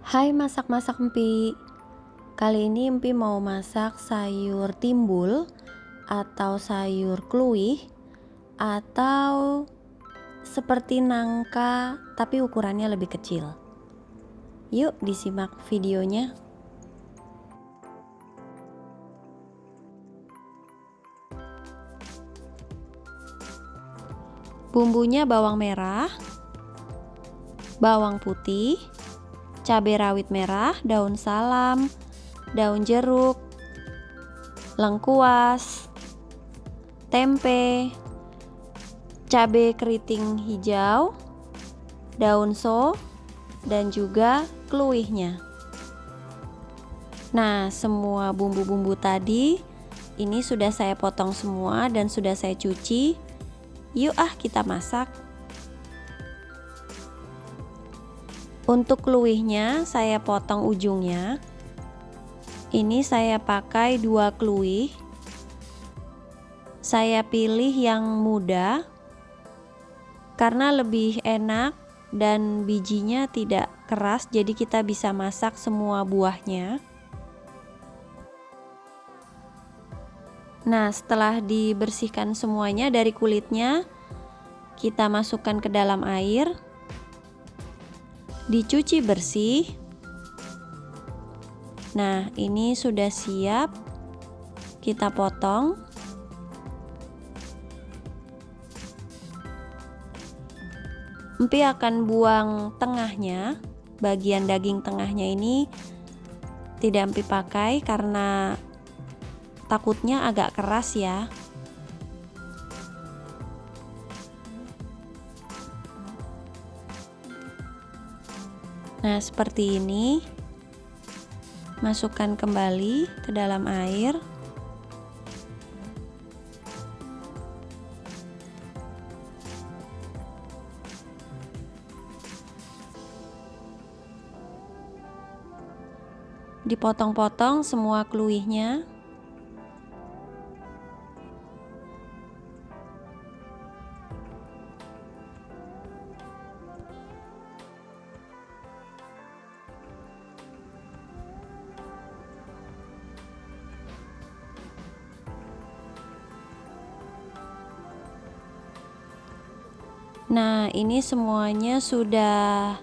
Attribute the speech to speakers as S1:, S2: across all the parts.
S1: Hai masak-masak Empi. Kali ini Empi mau masak sayur timbul atau sayur kluih atau seperti nangka tapi ukurannya lebih kecil. Yuk disimak videonya. Bumbunya bawang merah, bawang putih, cabai rawit merah, daun salam, daun jeruk, lengkuas, tempe, cabai keriting hijau, daun so, dan juga kluihnya. Nah, semua bumbu-bumbu tadi ini sudah saya potong semua dan sudah saya cuci. Yuk kita masak. Untuk kluihnya saya potong ujungnya. Ini saya pakai 2 kluih. Saya pilih yang muda karena lebih enak dan bijinya tidak keras, jadi kita bisa masak semua buahnya. Nah, setelah dibersihkan semuanya dari kulitnya, kita masukkan ke dalam air, dicuci bersih. Nah, ini sudah siap, kita potong. Empi akan buang tengahnya, bagian daging tengahnya ini tidak Empi pakai karena takutnya agak keras ya. Nah, seperti ini. Masukkan kembali ke dalam air. Dipotong-potong semua kluihnya. Nah, ini semuanya sudah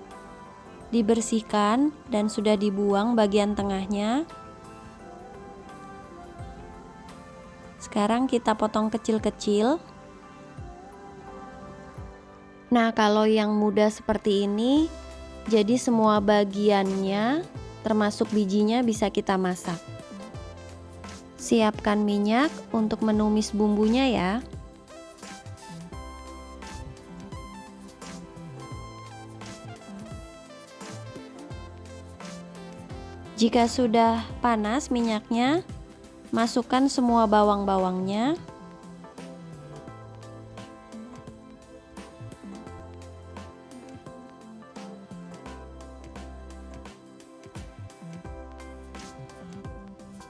S1: dibersihkan dan sudah dibuang bagian tengahnya. Sekarang kita potong kecil-kecil. Nah, kalau yang muda seperti ini, jadi semua bagiannya termasuk bijinya bisa kita masak. Siapkan minyak untuk menumis bumbunya ya. Jika sudah panas minyaknya, masukkan semua bawang-bawangnya.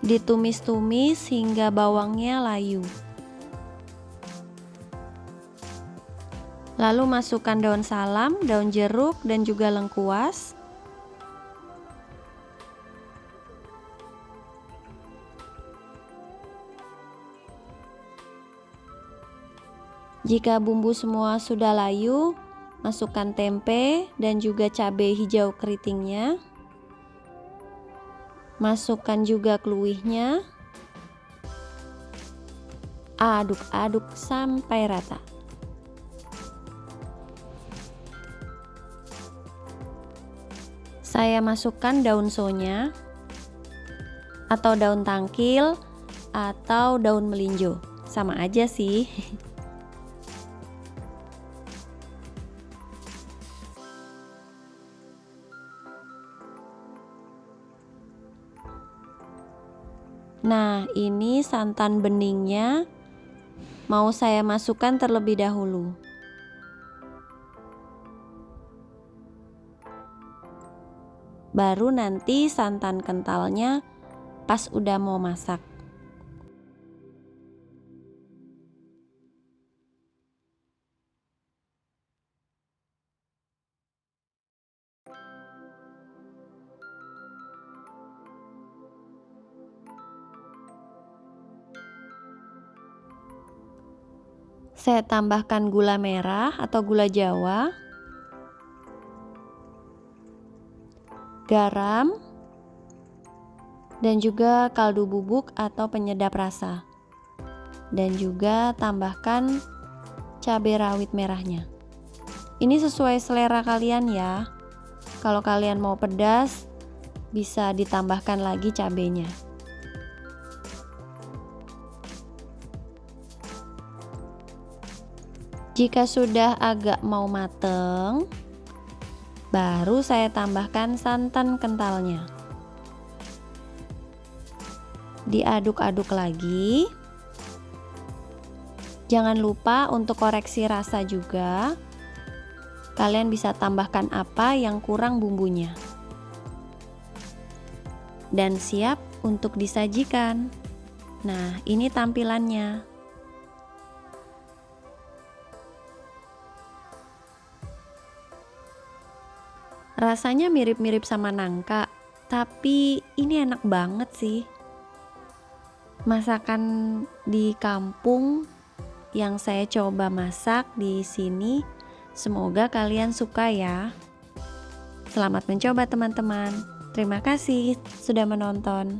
S1: Ditumis-tumis hingga bawangnya layu. Lalu masukkan daun salam, daun jeruk, dan juga lengkuas. Jika bumbu semua sudah layu, masukkan tempe dan juga cabai hijau keritingnya. Masukkan juga kluihnya. Aduk-aduk sampai rata. Saya masukkan daun sonya atau daun tangkil atau daun melinjo. Sama aja sih. Nah, ini santan beningnya mau saya masukkan terlebih dahulu. Baru nanti santan kentalnya pas udah mau masak. Saya tambahkan gula merah atau gula Jawa, garam, dan juga kaldu bubuk atau penyedap rasa. Dan juga tambahkan cabai rawit merahnya. Ini sesuai selera kalian ya. Kalau kalian mau pedas, bisa ditambahkan lagi cabenya. Jika sudah agak mau mateng, baru saya tambahkan santan kentalnya. Diaduk-aduk lagi. Jangan lupa untuk koreksi rasa juga. Kalian bisa tambahkan apa yang kurang bumbunya. Dan siap untuk disajikan. Nah, ini tampilannya. Rasanya mirip-mirip sama nangka, tapi ini enak banget sih. Masakan di kampung yang saya coba masak di sini, semoga kalian suka ya. Selamat mencoba teman-teman. Terima kasih sudah menonton.